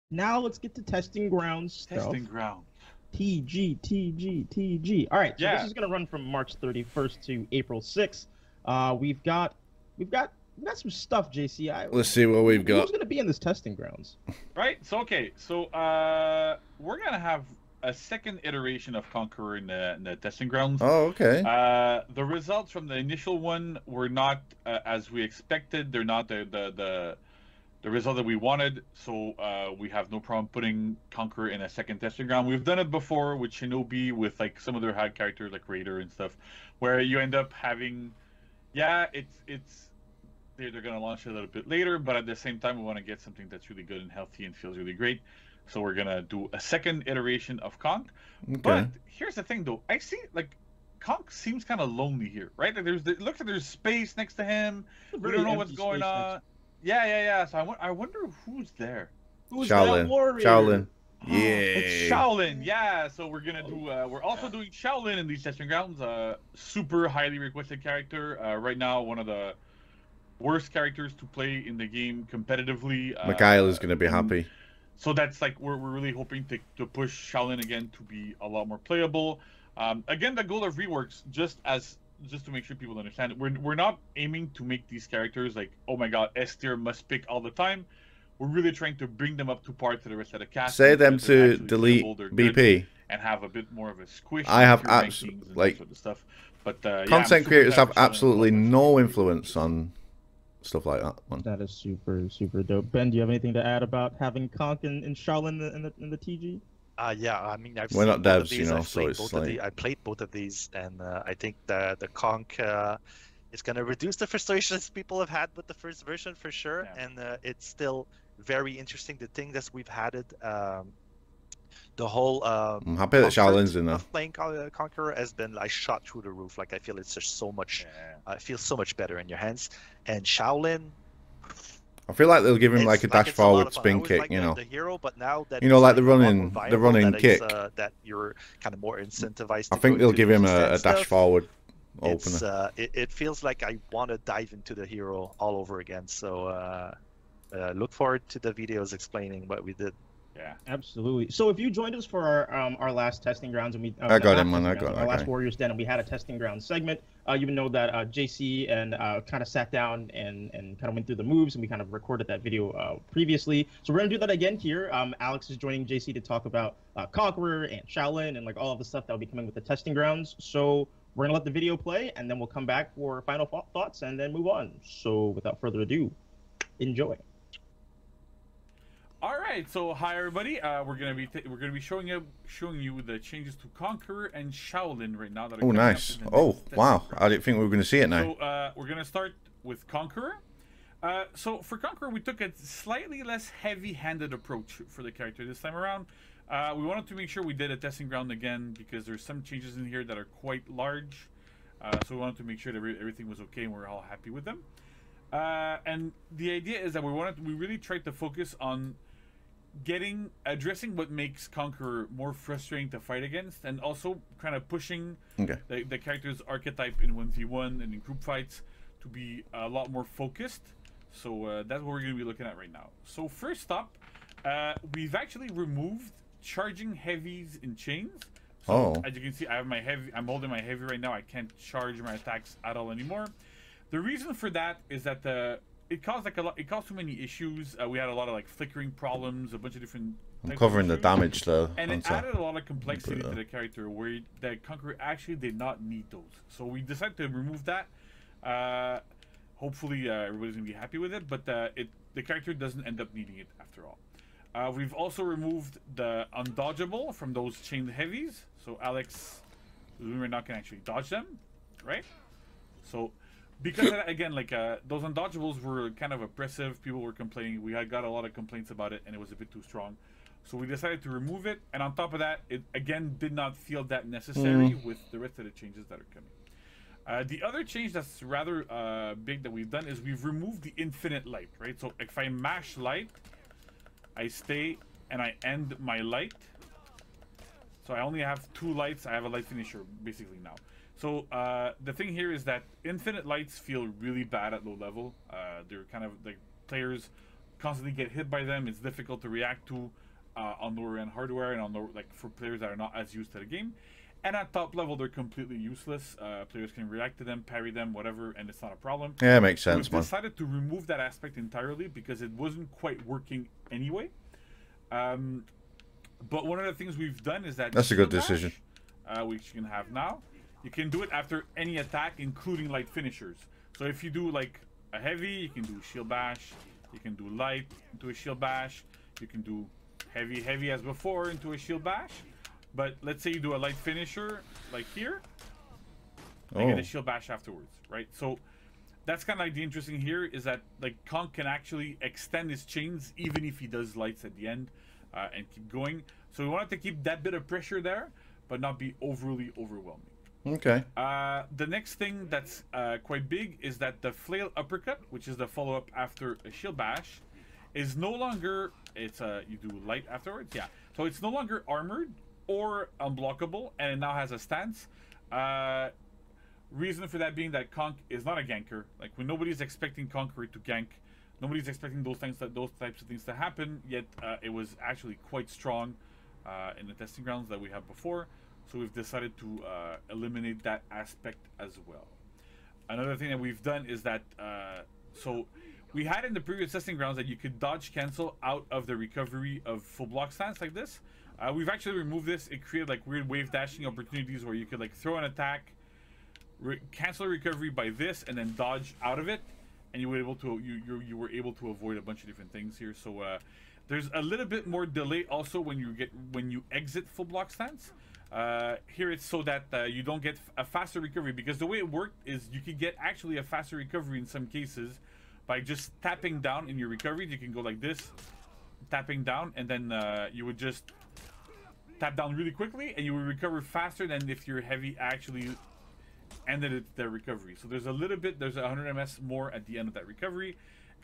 Now let's get to testing grounds stuff. Testing ground. TG, TG, TG. All right, so this Yeah. is gonna run from March 31st to April 6th. We've got some stuff, JC. Let's see what we've got. Who's gonna be in this testing grounds? Right. So okay. So we're gonna have a second iteration of Conqueror in the testing grounds. Oh, okay. The results from the initial one were not as we expected. They're not the result that we wanted. So we have no problem putting Conqueror in a second testing ground. We've done it before with Shinobi, with like some other hard characters like Raider and stuff, where you end up having, yeah, it's they're going to launch it a little bit later, but at the same time, we want to get something that's really good and healthy and feels really great. So we're going to do a second iteration of Conk. Okay. But here's the thing, though. I see, like, Conk seems kind of lonely here, right? Like, it looks like there's space next to him. We don't know what's going on. Yeah. So I wonder who's there. Who's Shaolin. that warrior? Shaolin. Yeah. It's Shaolin. Yeah. So we're gonna do. We're also doing Shaolin in these testing grounds. Super highly requested character. Right now, one of the worst characters to play in the game competitively. Mikhail is going to be happy. So that's like we're really hoping to push Shaolin again to be a lot more playable. Again, the goal of REWORKS, just to make sure people understand, we're not aiming to make these characters like, oh my god, S tier must pick all the time. We're really trying to bring them up to par to the rest of the cast. Say them to delete BP and have a bit more of a squish. I have absolutely like sort of stuff. But content creators have absolutely no influence on stuff like that. That is super dope. Ben, do you have anything to add about having Conk and Shaolin in the TG? Yeah, I mean, we're not devs, you know, so it's like... I played both of these, and I think the Conk is going to reduce the frustrations people have had with the first version for sure, and it's still very interesting. The thing that we've had it, the whole I'm happy that Shaolin's in there. Playing Conqueror has been like shot through the roof. Like I feel it's just so much, it feels so much better in your hands. And Shaolin, I feel like they'll give him like a dash forward spin kick, you know. The hero, but now that you know, like the running kick. That you're kind of more incentivized. I think they'll give him a dash forward opener. It feels like I want to dive into the hero all over again. So look forward to the videos explaining what we did. Yeah, absolutely. So if you joined us for our last testing grounds, and we I got him, man. I got our last Warriors Den, and we had a testing ground segment. You know that JC and kind of sat down and kind of went through the moves, and we kind of recorded that video previously. So we're gonna do that again here. Alex is joining JC to talk about Conqueror and Shaolin and like all of the stuff that will be coming with the testing grounds. So we're gonna let the video play, and then we'll come back for final thoughts and then move on. So without further ado, enjoy. All right, so hi everybody. We're gonna be showing you the changes to Conqueror and Shaolin right now. That are nice. Oh wow, I didn't think we were gonna see it now. So we're gonna start with Conqueror. So for Conqueror, we took a slightly less heavy-handed approach for the character this time around. We wanted to make sure we did a testing ground again because there's some changes in here that are quite large. So we wanted to make sure that everything was okay and we're all happy with them. And the idea is that we really tried to focus on addressing what makes Conqueror more frustrating to fight against, and also kind of pushing the character's archetype in 1v1 and in group fights to be a lot more focused. So that's what we're going to be looking at right now. So first up, we've actually removed charging heavies in chains. So as you can see, I have my heavy. I'm holding my heavy right now. I can't charge my attacks at all anymore. The reason for that is that it caused too many issues. We had a lot of like flickering problems, a bunch of different. I'm covering the damage though. And it added a lot of complexity to the character, where the Conqueror actually did not need those. So we decided to remove that. Hopefully everybody's gonna be happy with it, but the character doesn't end up needing it after all. We've also removed the undodgeable from those chained heavies, so Alex, we're not gonna actually dodge them, right? So. Because again, like those undodgeables were kind of oppressive. People were complaining. We had got a lot of complaints about it, and it was a bit too strong. So we decided to remove it. And on top of that, it again did not feel that necessary with the rest of the changes that are coming. The other change that's rather big that we've done is we've removed the infinite light. Right. So if I mash light, I stay and I end my light. So I only have 2 lights. I have a light finisher basically now. So the thing here is that infinite lights feel really bad at low level. They're kind of like players constantly get hit by them. It's difficult to react to on lower end hardware and on lower, like for players that are not as used to the game. And at top level, they're completely useless. Players can react to them, parry them, whatever, and it's not a problem. Yeah, it makes sense, man. We decided to remove that aspect entirely because it wasn't quite working anyway. But one of the things we've done is that that's a good decision. Which you can have now. You can do it after any attack, including light finishers. So if you do like a heavy, you can do shield bash. You can do light into a shield bash. You can do heavy as before into a shield bash. But let's say you do a light finisher like here, and get a shield bash afterwards, right? So that's kind of like the interesting here is that like Conk can actually extend his chains even if he does lights at the end and keep going. So we wanted to keep that bit of pressure there, but not be overly overwhelming. Okay. The next thing that's quite big is that the flail uppercut, which is the follow-up after a shield bash, is no longer, it's you do light afterwards, yeah. So it's no longer armored or unblockable, and it now has a stance. Reason for that being that Conk is not a ganker. Like when nobody's expecting Conqueror to gank, nobody's expecting those types of things to happen. Yet it was actually quite strong in the testing grounds that we had before. So we've decided to eliminate that aspect as well. Another thing that we've done is that so we had in the previous testing grounds that you could dodge cancel out of the recovery of full block stance like this. We've actually removed this. It created like weird wave dashing opportunities where you could like throw an attack, cancel a recovery by this, and then dodge out of it, and you were able to you were able to avoid a bunch of different things here. So there's a little bit more delay also when you exit full block stance. Here it's so that you don't get a faster recovery, because the way it worked is you could get actually a faster recovery in some cases by just tapping down in your recovery. You can go like this, tapping down, and then you would just tap down really quickly and you will recover faster than if your heavy actually ended their recovery. So there's a little bit, there's 100 ms more at the end of that recovery,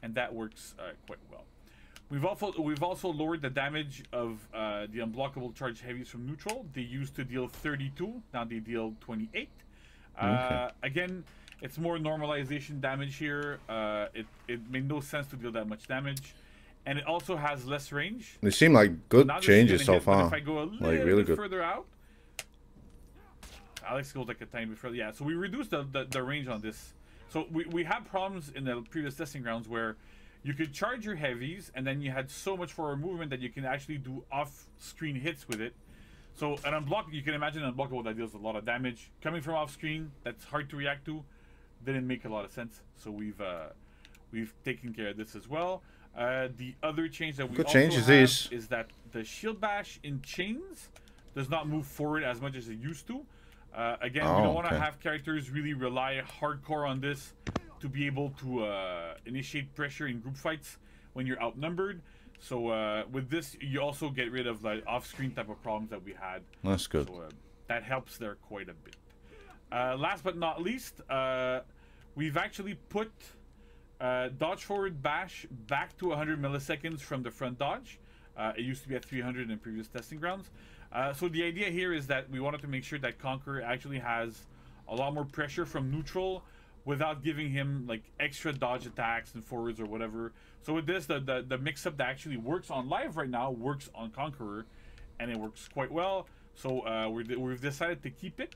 and that works quite well. We've also lowered the damage of the unblockable charge heavies from neutral. They used to deal 32, now they deal 28. Okay. Again, it's more normalization damage here. It made no sense to deal that much damage. And it also has less range. They seem like good changes so hit, far. If I go a little like really bit good. further out, Alex goes like a tiny bit further. Yeah, so we reduced the range on this. So we had problems in the previous testing grounds where you could charge your heavies and then you had so much forward movement that you can actually do off-screen hits with it. So an unblock, you can imagine an unblockable that deals a lot of damage. Coming from off-screen, that's hard to react to. Didn't make a lot of sense. So we've taken care of this as well. The other change that we also have is that the shield bash in chains does not move forward as much as it used to. Again, we don't want to have characters really rely hardcore on this to be able to initiate pressure in group fights when you're outnumbered. So with this, you also get rid of like off-screen type of problems that we had. That's good. So that helps there quite a bit. Last but not least, we've actually put dodge forward bash back to 100 milliseconds from the front dodge. It used to be at 300 in previous testing grounds. So the idea here is that we wanted to make sure that Conqueror actually has a lot more pressure from neutral without giving him like extra dodge attacks and forwards or whatever. So with this, the mix-up that actually works on live right now works on Conqueror, and it works quite well. So we've decided to keep it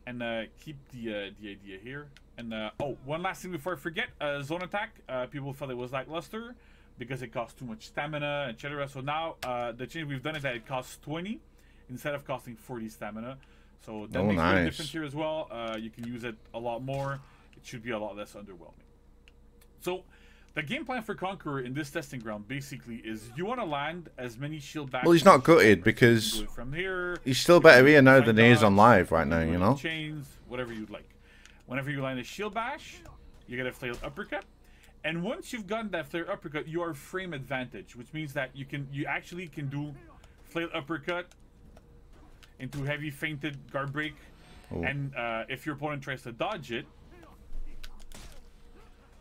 and keep the idea here. And oh, one last thing before I forget, zone attack. People felt it was lackluster because it costs too much stamina, etc. So now the change we've done is that it costs 20 instead of costing 40 stamina. So that makes a difference here as well. You can use it a lot more. It should be a lot less underwhelming. So the game plan for Conqueror in this testing ground basically is you want to land as many shield back. Well, he's not gutted because from here, he's still better here now than he is on live right now, you know? Chains, whatever you'd like. Whenever you land a shield bash, you get a flail uppercut. And once you've gotten that flail uppercut, you are frame advantage, which means that you actually can do flail uppercut into heavy feinted guard break. Ooh. And if your opponent tries to dodge it,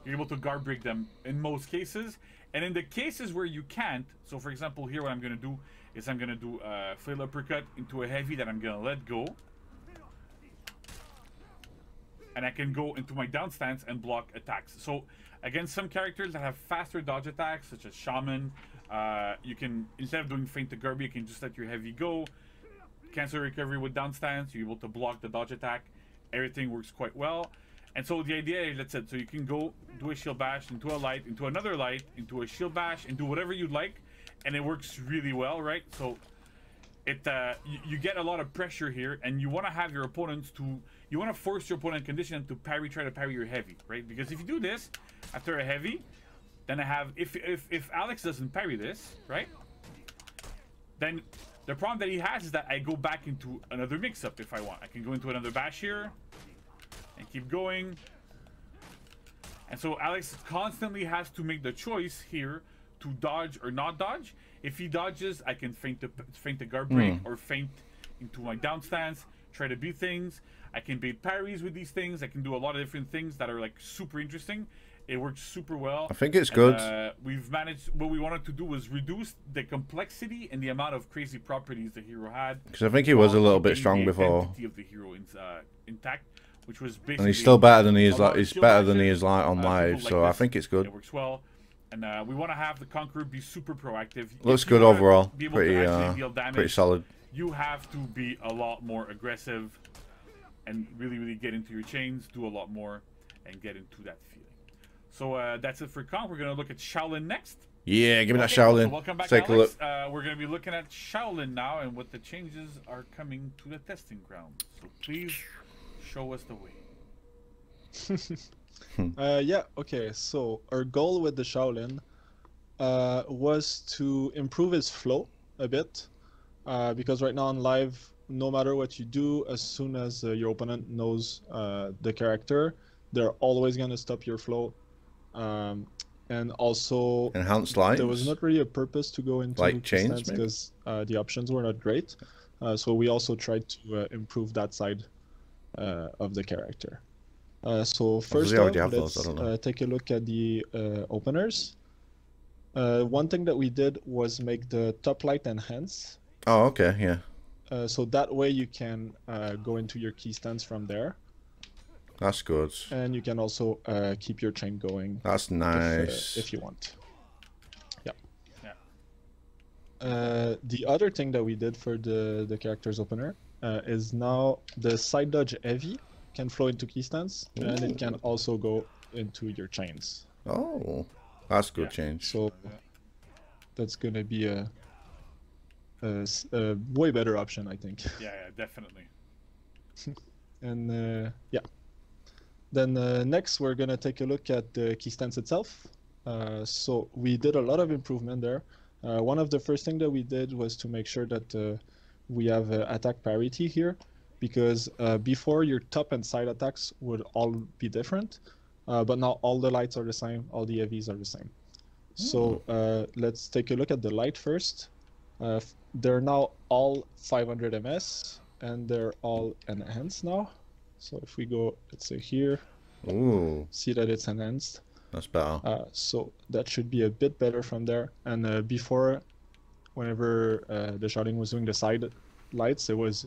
you're able to guard break them in most cases. And in the cases where you can't, so for example here what I'm going to do is I'm going to do a flail uppercut into a heavy that I'm going to let go. and I can go into my down stance and block attacks. So against some characters that have faster dodge attacks, such as Shaman, you can, instead of doing feint to Garby, you can just let your heavy go, cancel recovery with down stance, you're able to block the dodge attack. Everything works quite well. And so the idea is, that's it. So you can go do a shield bash into a light, into another light, into a shield bash, into whatever you'd like, and it works really well, right? So it you get a lot of pressure here, and you want to have your opponents to, you want to force your opponent, condition them to parry, try to parry your heavy, right? Because if you do this after a heavy, then I have, if Alex doesn't parry this, right? Then the problem that he has is that I go back into another mix-up if I want. I can go into another bash here and keep going. And so Alex constantly has to make the choice here to dodge or not dodge. If he dodges, I can feint the guard break or feint into my down stance, try to beat things. I can bait parries with these things. I can do a lot of different things that are like super interesting. It works super well. I think it's good. We've managed, what we wanted to do was reduce the complexity and the amount of crazy properties the hero had. Because I think he was a little bit strong before. The identity of the hero intact, which was basically, and he's still better than he is. He's better than he is like on live. So I think it's good. It works well, and we want to have the Conqueror be super proactive. Looks good overall. Pretty solid. You have to be a lot more aggressive, and really get into your chains, do a lot more, and get into that feeling. So that's it for Conk. We're going to look at Shaolin next. Yeah, give me that Shaolin. So welcome back, Take Alex. a look. We're going to be looking at Shaolin now and what the changes are coming to the testing ground. So please show us the way. Yeah, okay. So our goal with the Shaolin was to improve his flow a bit. Because right now on live, no matter what you do, as soon as your opponent knows the character, they're always going to stop your flow. And also, enhanced lines. There was not really a purpose to go into like chains because the options were not great. So we also tried to improve that side of the character. So first off, let's take a look at the openers. One thing that we did was make the top light enhance. Oh, okay, yeah. So that way you can go into your key stance from there. That's good. And you can also keep your chain going. That's nice. If you want. Yeah. The other thing that we did for the character's opener is now the side dodge heavy can flow into key stance, and it can also go into your chains. Oh, that's good change. So that's gonna be a way better option, I think. Yeah, definitely. And yeah. Then next we're gonna take a look at the key stance itself. So we did a lot of improvement there. One of the first things that we did was to make sure that we have attack parity here, because before your top and side attacks would all be different, but now all the lights are the same, all the heavies are the same. So let's take a look at the light first. They're now all 500 ms and they're all enhanced now. So if we go, let's say here, see that it's enhanced. That's better. So that should be a bit better from there. And before, whenever the Shaolin was doing the side lights, it was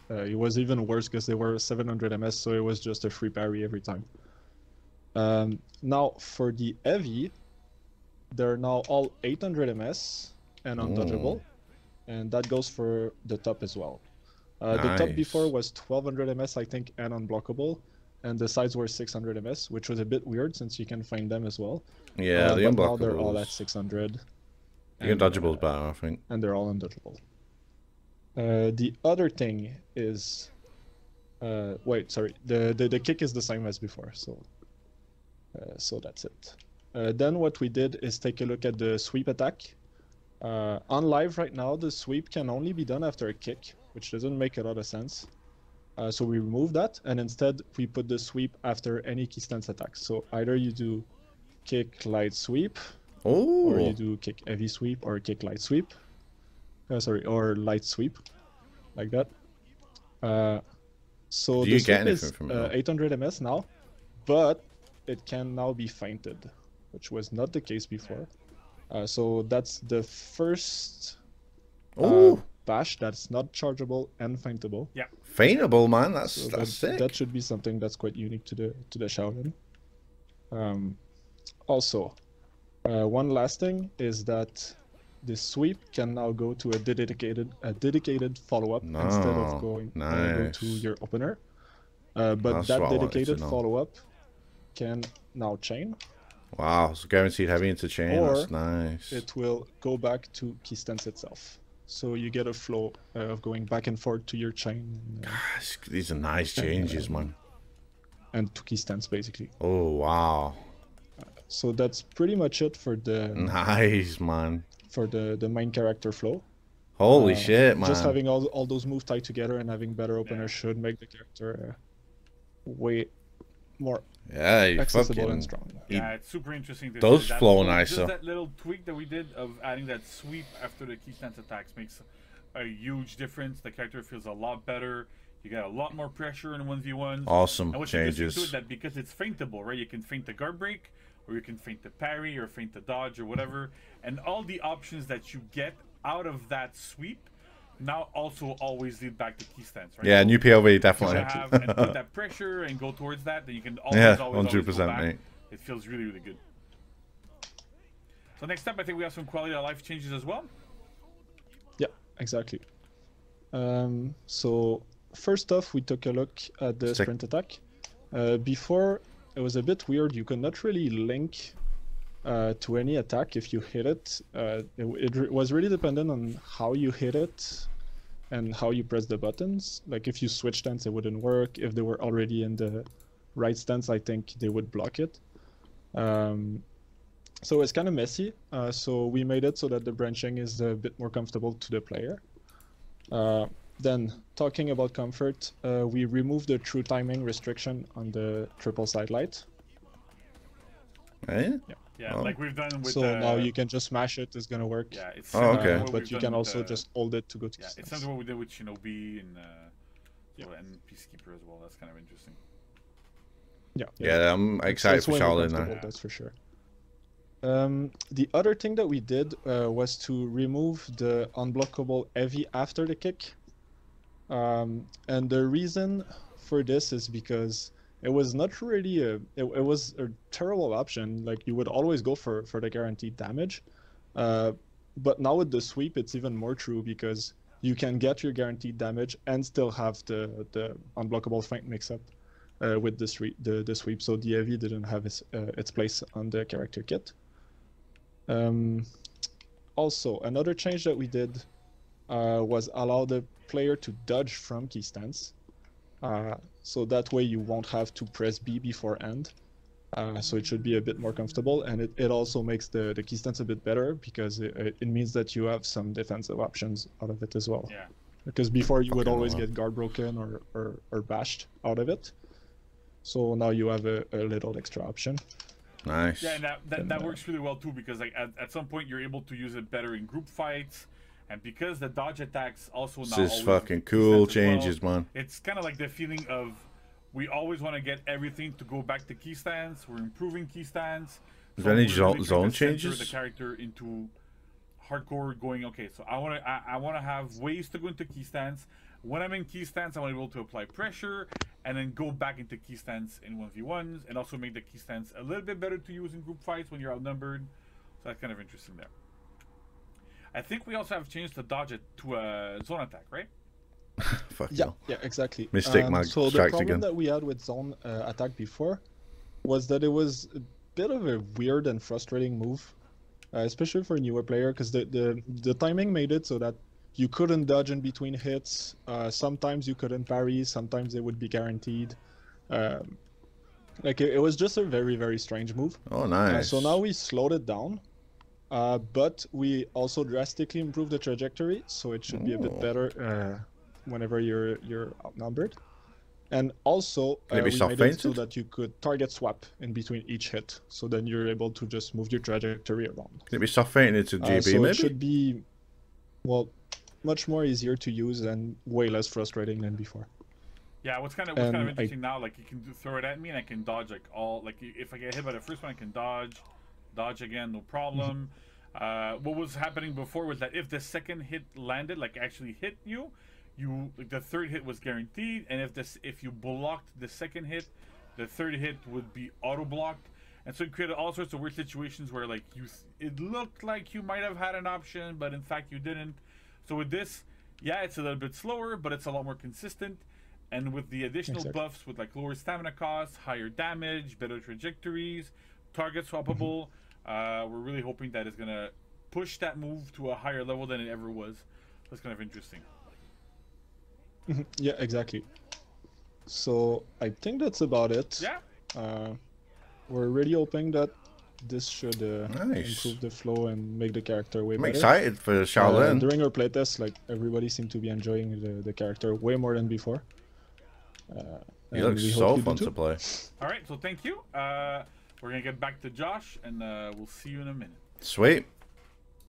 even worse because they were 700 ms, so it was just a free parry every time. Now for the heavy, they're now all 800 ms and undodgeable, and that goes for the top as well. The top before was 1200 ms, I think, and unblockable, and the sides were 600 ms, which was a bit weird since you can find them as well. Yeah, the unblockables. Now they're all at 600. The undodgeable is better, I think. And they're all undodgeable. The other thing is, wait, sorry, the kick is the same as before, so that's it. Then what we did is take a look at the sweep attack. On live right now, the sweep can only be done after a kick, which doesn't make a lot of sense. So we removed that, and instead we put the sweep after any key stance attack. So either you do kick light sweep, or you do kick heavy sweep, or kick light sweep. Sorry, or light sweep, like that. So the sweep is 800 ms now, but it can now be feinted, which was not the case before. So that's the first bash that's not chargeable and feintable. Yeah, Faintable, man. So That's sick. that should be something that's quite unique to the Shaolin. Also, one last thing is that the sweep can now go to a dedicated follow-up instead of go to your opener. But That's that what I wanted to dedicated know. follow-up can now chain, Wow, so guaranteed heavy into chain. or That's nice. it will go back to key stance itself. So you get a flow of going back and forth to your chain. Gosh, these are nice changes, man. And to key stance, basically. Oh, wow. So that's pretty much it for the Nice, man. for the main character flow. Holy shit, man. Just having all those moves tied together and having better openers should make the character way more accessible and strong. Yeah, it's super interesting. Those flow nicer. Just that little tweak that we did of adding that sweep after the key stance attacks makes a huge difference. The character feels a lot better. You got a lot more pressure in 1v1s. Awesome and what's changes. interesting to it, that because it's feintable, right? You can feint the guard break, or you can feint the parry, or feint the dodge, or whatever. And all the options that you get out of that sweep now also always lead back to key stance, right? Yeah, so new POV, definitely. have and put that pressure and go towards that, then you can always, yeah, always 100%, go back. mate. It feels really, really good. So next up, I think we have some quality of life changes as well. Yeah, exactly. So first off, we took a look at the sprint attack. Before, it was a bit weird. You could not really link to any attack if you hit it. It was really dependent on how you hit it and how you press the buttons. Like if you switch stance, it wouldn't work. If they were already in the right stance, I think they would block it. So it's kind of messy. So we made it so that the branching is a bit more comfortable to the player. Then talking about comfort, we removed the true timing restriction on the triple side light. Eh? Yeah, like we've done with. So now you can just smash it; it's gonna work. Yeah, it's okay. But you can also just hold it to go to. Yeah, it's something what we did with Shinobi and Peacekeeper as well. That's kind of interesting. Yeah, I'm excited for Shaolin now. That's for sure. The other thing that we did was to remove the unblockable heavy after the kick. And the reason for this is because it was not really it was a terrible option. Like you would always go for the guaranteed damage. But now with the sweep, it's even more true because you can get your guaranteed damage and still have the unblockable feint mix-up with the sweep. So the heavy didn't have its place on the character kit. Also, another change that we did was allow the player to dodge from key stance. So that way you won't have to press B before end. So it should be a bit more comfortable, and it also makes the key stance a bit better because it means that you have some defensive options out of it as well. Yeah. Because before you would always get guard broken or bashed out of it. So now you have a little extra option. Nice. Yeah, and that works really well too because like at some point you're able to use it better in group fights, and because the dodge attacks also now. This is fucking cool changes, man. It's kind of like the feeling of we always want to get everything to go back to key stance. We're improving key stance. Is there any really zone changes? The character into hardcore going. Okay, so I want to have ways to go into key stance. When I'm in key stance, I want to be able to apply pressure and then go back into key stance in 1v1s and also make the key stance a little bit better to use in group fights when you're outnumbered. So that's kind of interesting there. I think we also have changed the dodge it to a zone attack, right? Fuck yeah, no. yeah, exactly. Mistake mag so the strikes problem again. that we had with zone attack before was that it was a bit of a weird and frustrating move, especially for a newer player, because the timing made it so that you couldn't dodge in between hits. Sometimes you couldn't parry. Sometimes it would be guaranteed. Like it was just a very, very strange move. Oh, nice. So now we slowed it down, but we also drastically improved the trajectory, so it should be a bit better whenever you're outnumbered. And also we made it so that you could target swap in between each hit, so then you're able to just move your trajectory around. Can it be soft fainted to GB so maybe? It should be, well, much more easier to use and way less frustrating than before. Yeah, what's kind of interesting now, like you can throw it at me and I can dodge like like if I get hit by the first one, I can dodge again, no problem. What was happening before was that if the second hit landed, like actually hit you, like the third hit was guaranteed, and if you blocked the second hit, the third hit would be auto blocked, and so it created all sorts of weird situations where like it looked like you might have had an option, but in fact you didn't. So with this, yeah, it's a little bit slower, but it's a lot more consistent. And with the additional buffs, with like lower stamina costs, higher damage, better trajectories, target swappable, we're really hoping that it's gonna push that move to a higher level than it ever was. That's kind of interesting. Yeah, exactly. So I think that's about it. Yeah. We're really hoping that this should Nice. improve the flow and make the character way I'm better. excited for Shaolin. During our playtest, like everybody seemed to be enjoying the character way more than before. He looks so fun to play. All right, so thank you. We're gonna get back to Josh, and we'll see you in a minute. Sweet.